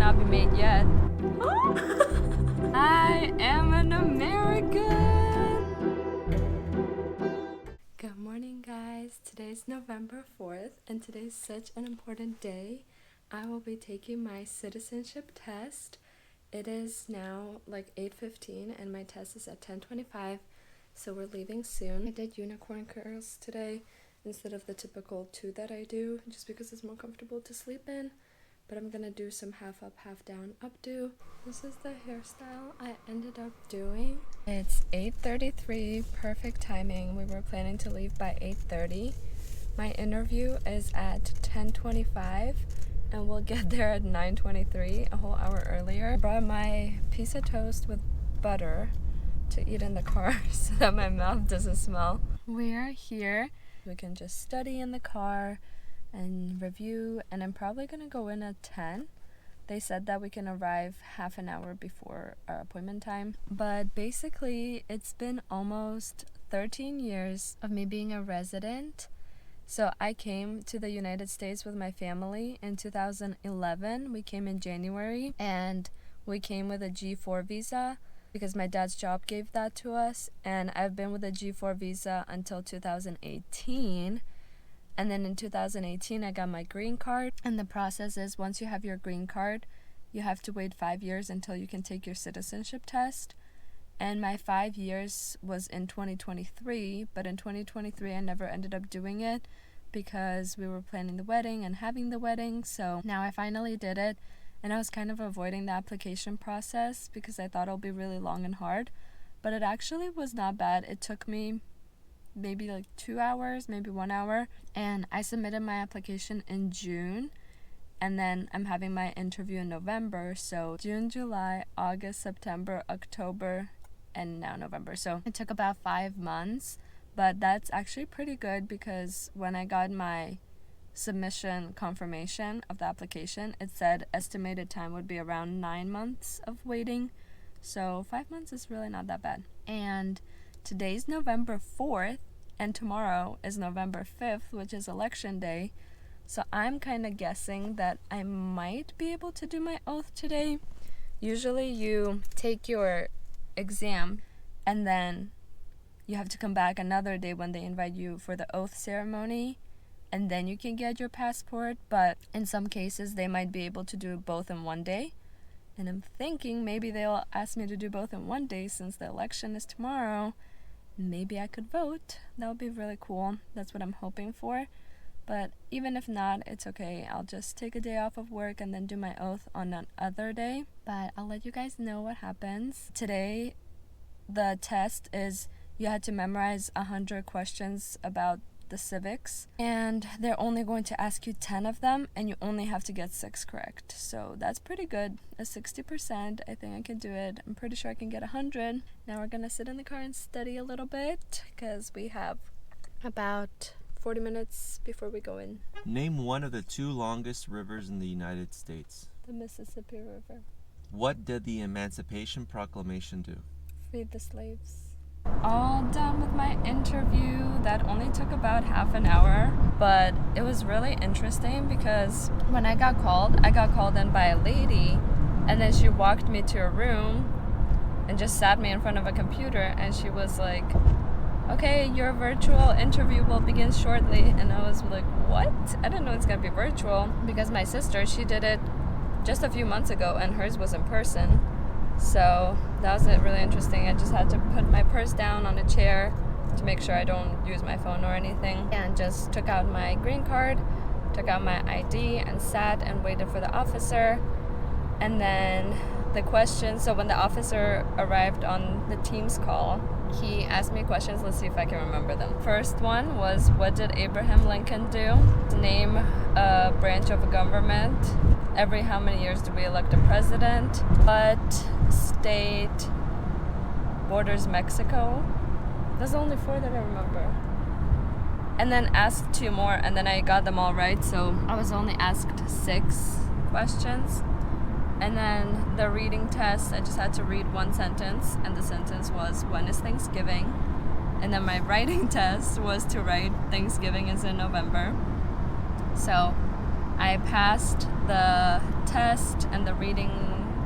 cannot be made yet. I am an American! Good morning, guys. Today's November 4th, and today's such an important day. I will be taking my citizenship test. It is now like 8:15, and my test is at 10:25, so we're leaving soon. I did unicorn curls today instead of the typical 2 that I do, just because it's more comfortable to sleep in. But I'm gonna do some half up, half down updo. This is the hairstyle I ended up doing. It's 8:33, perfect timing. We were planning to leave by 8:30. My interview is at 10:25, and we'll get there at 9:23, a whole hour earlier. I brought my piece of toast with butter to eat in the car so that my mouth doesn't smell. We are here. We can just study in the car and review, and I'm probably gonna go in at 10. They said that we can arrive half an hour before our appointment time. But basically, it's been almost 13 years of me being a resident. So I came to the United States with my family in 2011. We came in January, and we came with a G4 visa because my dad's job gave that to us. And I've been with a G4 visa until 2018. And then in 2018, I got my green card. And the process is, once you have your green card, you have to wait 5 years until you can take your citizenship test. And my 5 years was in 2023, but in 2023, I never ended up doing it because we were planning the wedding and having the wedding. So now I finally did it, and I was kind of avoiding the application process because I thought it'll be really long and hard. But it actually was not bad. It took me maybe like 2 hours, maybe 1 hour, and I submitted my application in June, and then I'm having my interview in November. So June, July, August, September, October, and now November. So it took about 5 months, but that's actually pretty good because when I got my submission confirmation of the application, it said estimated time would be around 9 months of waiting. So 5 months is really not that bad. And today's November 4th, and tomorrow is November 5th, which is election day. So I'm kind of guessing that I might be able to do my oath today. Usually you take your exam, and then you have to come back another day when they invite you for the oath ceremony, and then you can get your passport. But in some cases, they might be able to do both in one day. And I'm thinking maybe they'll ask me to do both in one day since the election is tomorrow. Maybe I could vote. That would be really cool. That's what I'm hoping for. But even if not, it's okay. I'll just take a day off of work and then do my oath on another day. But I'll let you guys know what happens. Today, the test is you had to memorize 100 questions about the civics, and they're only going to ask you 10 of them, and you only have to get 6 correct. So that's pretty good. A 60%. I think I can do it. I'm pretty sure I can get 100. Now we're gonna sit in the car and study a little bit because we have about 40 minutes before we go in. Name one of the 2 longest rivers in the United States. The Mississippi River. What did the Emancipation Proclamation do? Freed the slaves. All done with my interview. That only took about half an hour, but it was really interesting because when I got called in by a lady, and then she walked me to a room and just sat me in front of a computer, and she was like, okay, your virtual interview will begin shortly. And I was like, what? I didn't know it's gonna be virtual because my sister, she did it just a few months ago and hers was in person. So that was really interesting. I just had to put my purse down on a chair to make sure I don't use my phone or anything, and just took out my green card, took out my ID, and sat and waited for the officer. And then the questions, so when the officer arrived on the Teams call, he asked me questions. Let's see if I can remember them. First one was, what did Abraham Lincoln do? Name a branch of a government. Every how many years do we elect a president? What state borders Mexico? Those are only 4 that I remember. And then asked 2 more, and then I got them all right, so I was only asked 6 questions. And then the reading test, I just had to read 1 sentence, and the sentence was, when is Thanksgiving? And then my writing test was to write Thanksgiving is in November. So I passed the test and the reading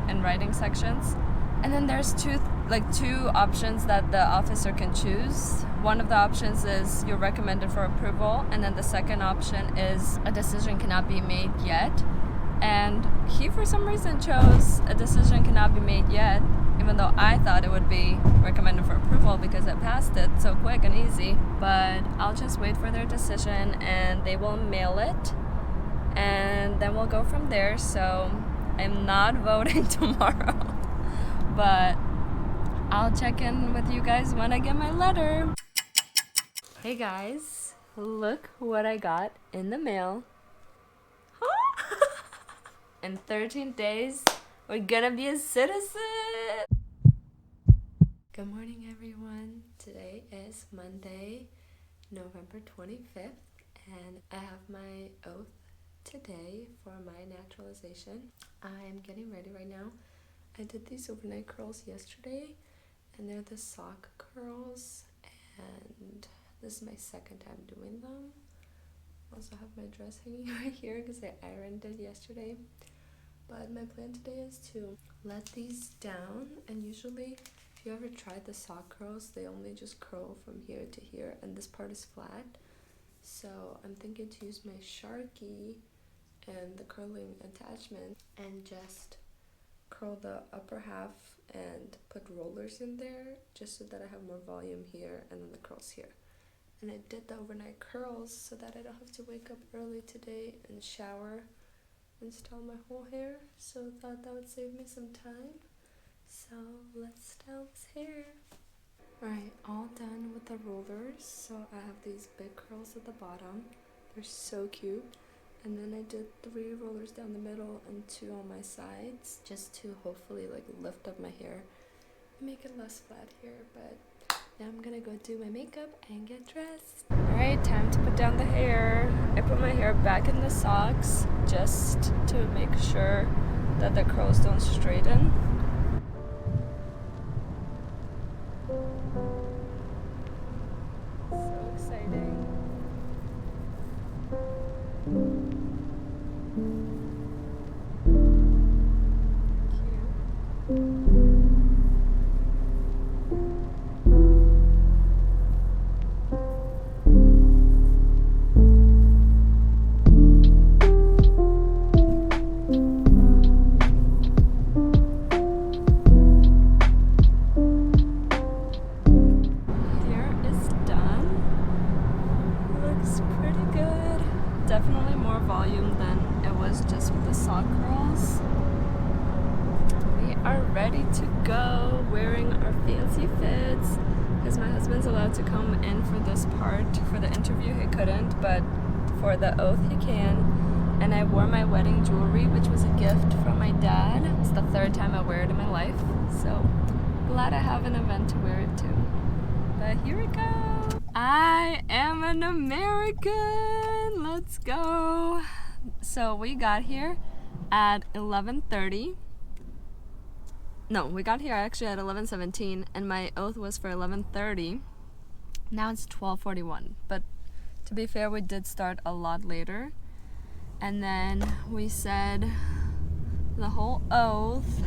and writing sections. And then there's two options that the officer can choose. One of the options is you're recommended for approval, and then the second option is a decision cannot be made yet. And he, for some reason, chose a decision cannot be made yet, even though I thought it would be recommended for approval because I passed it so quick and easy. But I'll just wait for their decision, and they will mail it, and then we'll go from there. So I'm not voting tomorrow, but I'll check in with you guys when I get my letter. Hey guys, look what I got in the mail. In 13 days, we're gonna be a citizen. Good morning, everyone. Today is Monday, November 25th, and I have my oath today for my naturalization. I'm getting ready right now. I did these overnight curls yesterday, and they're the sock curls, and this is my second time doing them. I also have my dress hanging right here because I ironed it yesterday. But my plan today is to let these down, and usually if you ever tried the sock curls, they only just curl from here to here, and this part is flat. So I'm thinking to use my Sharky and the curling attachment and just curl the upper half and put rollers in there just so that I have more volume here and then the curls here. And I did the overnight curls so that I don't have to wake up early today and shower and style my whole hair, so I thought that would save me some time. So let's style this hair. Alright, all done with the rollers. So I have these big curls at the bottom. They're so cute. And then I did 3 rollers down the middle and 2 on my sides, just to hopefully lift up my hair and make it less flat here. But now I'm gonna go do my makeup and get dressed. Alright, time to put down the hair. I put my hair back in the socks just to make sure that the curls don't straighten. So exciting. Definitely more volume than it was just with the sock curls. We are ready to go, wearing our fancy fits, because my husband's allowed to come in for this part. For the interview he couldn't, but for the oath he can. And I wore my wedding jewelry, which was a gift from my dad. It's the 3rd time I wear it in my life, so glad I have an event to wear it to. But here we go. I am an American. Let's go. So we got here at 11:30. No, we got here actually at 11:17, and my oath was for 11:30. Now it's 12:41. But to be fair, we did start a lot later. And then we said the whole oath.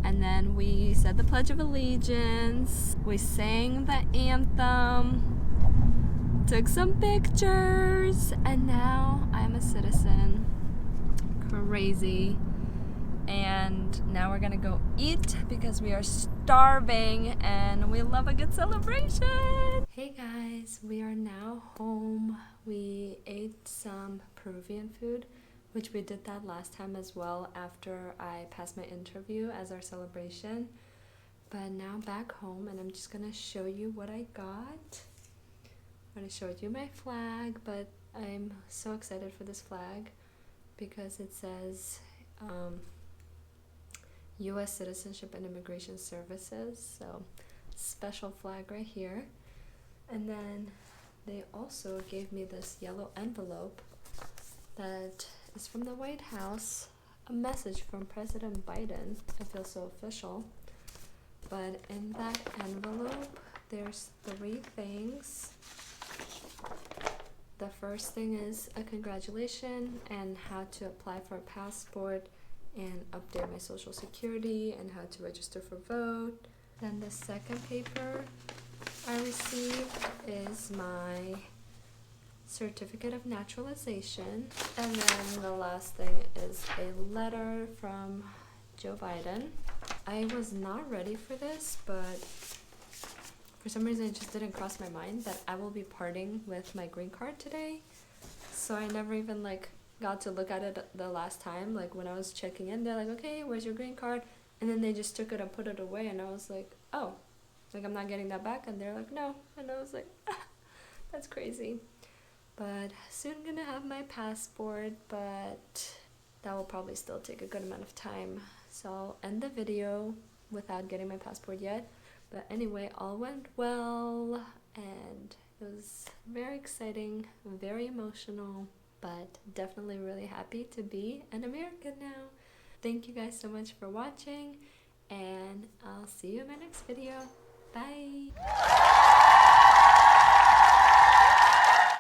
And then we said the Pledge of Allegiance. We sang the anthem. Took some pictures. And now I'm a citizen. Crazy. And now we're gonna go eat because we are starving and we love a good celebration. Hey guys, we are now home. We ate some Peruvian food, which we did that last time as well after I passed my interview as our celebration. But now back home, and I'm just gonna show you what I got. I'm gonna show you my flag, but I'm so excited for this flag because it says U.S. Citizenship and Immigration Services, so special flag right here. And then they also gave me this yellow envelope that is from the White House, a message from President Biden. I feel so official. But in that envelope, there's 3 things. The first thing is a congratulation and how to apply for a passport and update my social security and how to register for vote. Then the second paper I received is my certificate of naturalization. And then the last thing is a letter from Joe Biden. I was not ready for this, but for some reason it just didn't cross my mind that I will be parting with my green card today. So I never even got to look at it the last time. Like when I was checking in, they're like, okay, where's your green card? And then they just took it and put it away, and I was like, oh, like I'm not getting that back. And they're like, no. And I was like, that's crazy. But soon gonna have my passport, but that will probably still take a good amount of time. So I'll end the video without getting my passport yet. But anyway, all went well, and it was very exciting, very emotional, but definitely really happy to be an American now. Thank you guys so much for watching, and I'll see you in my next video. Bye!